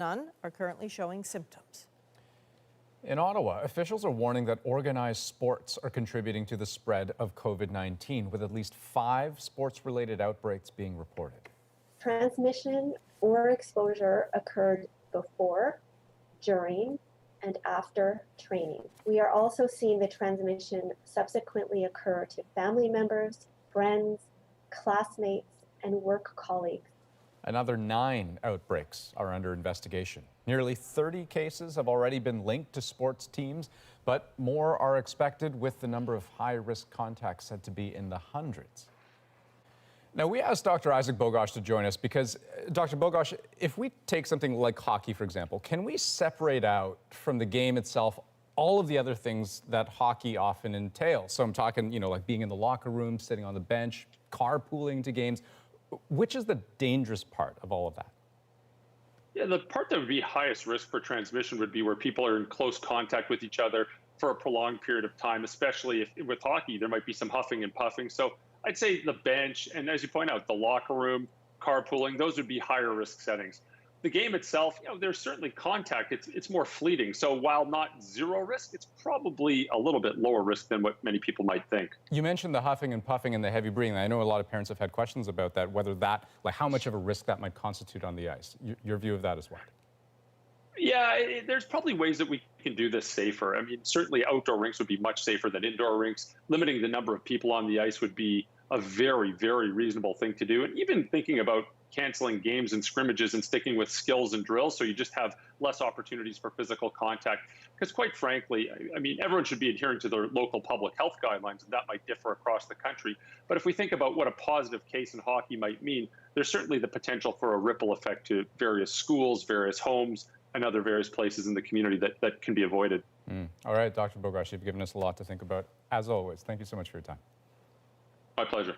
None are currently showing symptoms. In Ottawa, officials are warning that organized sports are contributing to the spread of COVID-19, with at least 5 sports-related outbreaks being reported. Transmission or exposure occurred before, during, and after training. We are also seeing the transmission subsequently occur to family members, friends, classmates, and work colleagues. Another 9 outbreaks are under investigation. Nearly 30 cases have already been linked to sports teams, but more are expected, with the number of high-risk contacts said to be in the hundreds. Now, we asked Dr. Isaac Bogoch to join us because, Dr. Bogoch, if we take something like hockey, for example, can we separate out from the game itself all of the other things that hockey often entails? So I'm talking, like being in the locker room, sitting on the bench, carpooling to games. Which is the dangerous part of all of that? Yeah, the part that would be highest risk for transmission would be where people are in close contact with each other for a prolonged period of time, especially if with hockey, there might be some huffing and puffing. So I'd say the bench, and as you point out, the locker room, carpooling, those would be higher risk settings. The game itself, there's certainly contact. It's more fleeting. So while not zero risk, it's probably a little bit lower risk than what many people might think. You mentioned the huffing and puffing and the heavy breathing. I know a lot of parents have had questions about that, whether that, like how much of a risk that might constitute on the ice. Your view of that is what? Yeah, there's probably ways that we can do this safer. I mean, certainly outdoor rinks would be much safer than indoor rinks. Limiting the number of people on the ice would be a very, very reasonable thing to do. And even thinking about canceling games and scrimmages and sticking with skills and drills, so you just have less opportunities for physical contact. Because quite frankly, I mean, everyone should be adhering to their local public health guidelines, and that might differ across the country. But if we think about what a positive case in hockey might mean, there's certainly the potential for a ripple effect to various schools, various homes, and other various places in the community that can be avoided. All right, Dr. Bogoch, you've given us a lot to think about. As always, thank you so much for your time. My pleasure.